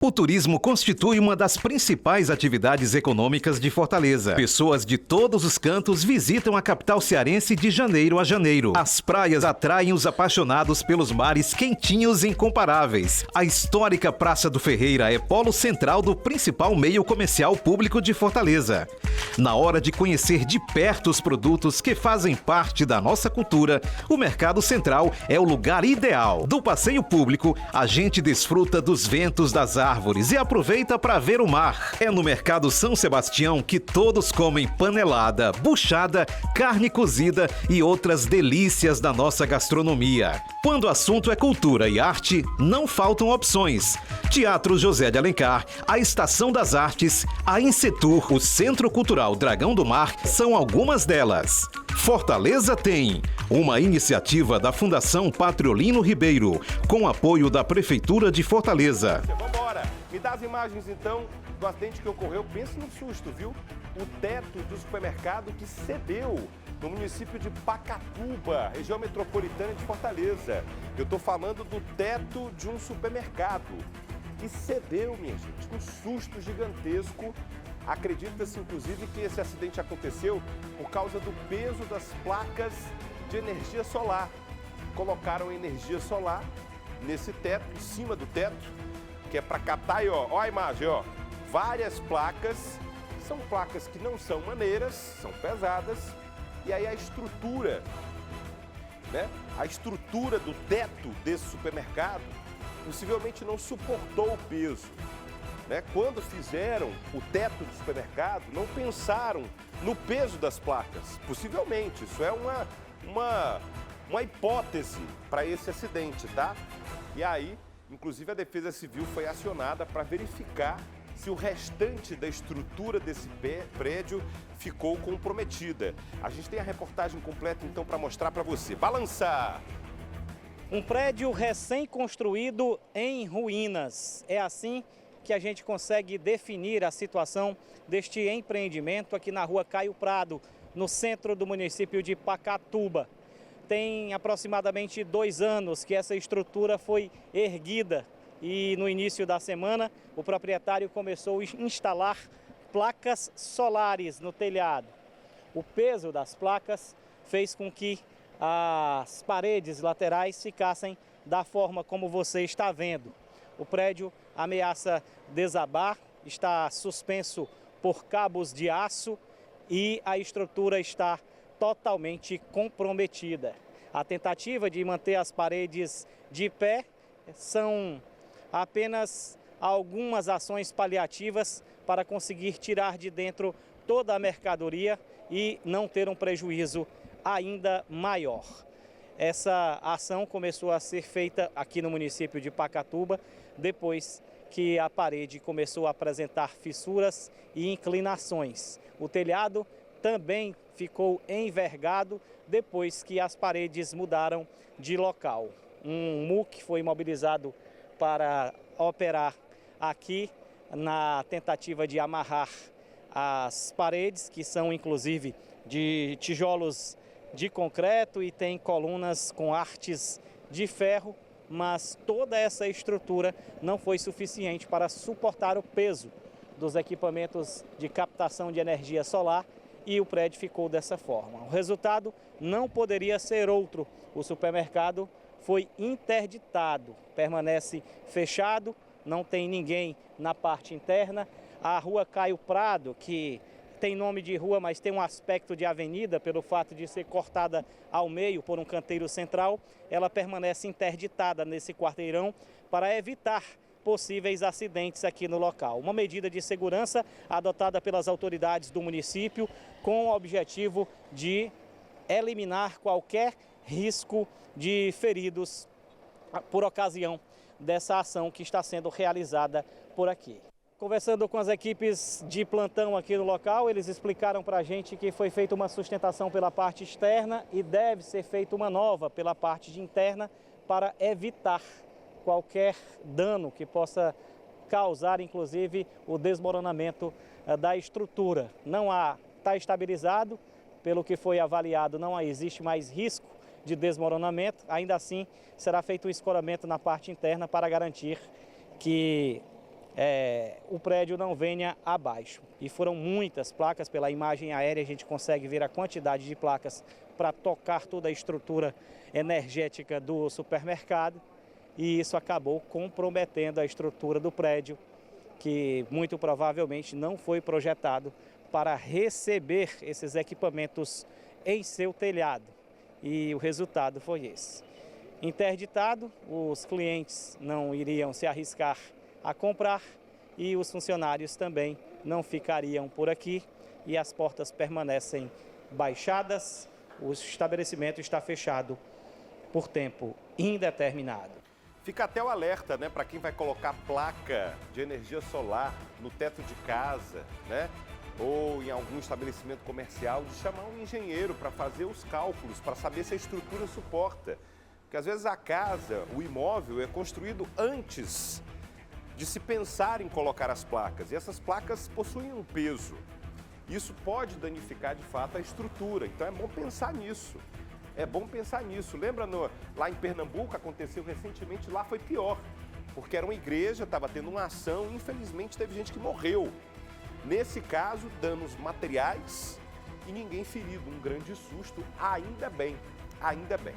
O turismo constitui uma das principais atividades econômicas de Fortaleza. Pessoas de todos os cantos visitam a capital cearense de janeiro a janeiro. As praias atraem os apaixonados pelos mares quentinhos e incomparáveis. A histórica Praça do Ferreira é polo central do principal meio comercial público de Fortaleza. Na hora de conhecer de perto os produtos que fazem parte da nossa cultura, o Mercado Central é o lugar ideal. Do passeio público, a gente desfruta dos ventos das árvores e aproveita para ver o mar. É no Mercado São Sebastião que todos comem panelada, buchada, carne cozida e outras delícias da nossa gastronomia. Quando o assunto é cultura e arte, não faltam opções. Teatro José de Alencar, a Estação das Artes, a Insetur, o Centro Cultural Dragão do Mar são algumas delas. Fortaleza tem uma iniciativa da Fundação Patriolino Ribeiro, com apoio da Prefeitura de Fortaleza. Vambora! Me dá as imagens então do acidente que ocorreu. Pense no susto, viu? O teto do supermercado que cedeu no município de Pacatuba, região metropolitana de Fortaleza. Eu estou falando do teto de um supermercado que cedeu, minha gente, um susto gigantesco. Acredita-se, inclusive, que esse acidente aconteceu por causa do peso das placas de energia solar. Colocaram energia solar nesse teto, em cima do teto, que é para captar aí, ó a imagem, ó. Várias placas, são placas que não são maneiras, são pesadas, e aí a estrutura, né? A estrutura do teto desse supermercado possivelmente não suportou o peso. Quando fizeram o teto do supermercado, não pensaram no peso das placas. Possivelmente, isso é uma hipótese para esse acidente, tá? E aí, inclusive, a Defesa Civil foi acionada para verificar se o restante da estrutura desse prédio ficou comprometida. A gente tem a reportagem completa, então, para mostrar para você. Balançar! Um prédio recém-construído em ruínas. É assim que a gente consegue definir a situação deste empreendimento aqui na rua Caio Prado, no centro do município de Pacatuba. Tem aproximadamente 2 anos que essa estrutura foi erguida e no início da semana o proprietário começou a instalar placas solares no telhado. O peso das placas fez com que as paredes laterais ficassem da forma como você está vendo. O prédio ameaça desabar, está suspenso por cabos de aço e a estrutura está totalmente comprometida. A tentativa de manter as paredes de pé são apenas algumas ações paliativas para conseguir tirar de dentro toda a mercadoria e não ter um prejuízo ainda maior. Essa ação começou a ser feita aqui no município de Pacatuba, depois que a parede começou a apresentar fissuras e inclinações. O telhado também ficou envergado depois que as paredes mudaram de local. Um MUC foi mobilizado para operar aqui na tentativa de amarrar as paredes, que são inclusive de tijolos de concreto e tem colunas com artes de ferro, mas toda essa estrutura não foi suficiente para suportar o peso dos equipamentos de captação de energia solar e o prédio ficou dessa forma. O resultado não poderia ser outro. O supermercado foi interditado, permanece fechado, não tem ninguém na parte interna. A rua Caio Prado, que tem nome de rua, mas tem um aspecto de avenida pelo fato de ser cortada ao meio por um canteiro central, ela permanece interditada nesse quarteirão para evitar possíveis acidentes aqui no local. Uma medida de segurança adotada pelas autoridades do município com o objetivo de eliminar qualquer risco de feridos por ocasião dessa ação que está sendo realizada por aqui. Conversando com as equipes de plantão aqui no local, eles explicaram para a gente que foi feita uma sustentação pela parte externa e deve ser feita uma nova pela parte de interna para evitar qualquer dano que possa causar, inclusive, o desmoronamento da estrutura. Está estabilizado, pelo que foi avaliado, não existe mais risco de desmoronamento. Ainda assim, será feito um escoramento na parte interna para garantir que o prédio não venha abaixo. E foram muitas placas, pela imagem aérea a gente consegue ver a quantidade de placas para tocar toda a estrutura energética do supermercado, e isso acabou comprometendo a estrutura do prédio, que muito provavelmente não foi projetado para receber esses equipamentos em seu telhado. E o resultado foi esse. Interditado, os clientes não iriam se arriscar a comprar e os funcionários também não ficariam por aqui, e as portas permanecem baixadas. O estabelecimento está fechado por tempo indeterminado. Fica até o alerta, né, para quem vai colocar placa de energia solar no teto de casa, né, ou em algum estabelecimento comercial, de chamar um engenheiro para fazer os cálculos, para saber se a estrutura suporta. Porque às vezes a casa, o imóvel é construído antes de se pensar em colocar as placas, e essas placas possuem um peso. Isso pode danificar de fato a estrutura, então é bom pensar nisso. É bom pensar nisso. Lembra lá em Pernambuco, aconteceu recentemente, lá foi pior, porque era uma igreja, estava tendo uma ação e infelizmente teve gente que morreu. Nesse caso, danos materiais e ninguém ferido, um grande susto, ainda bem, ainda bem.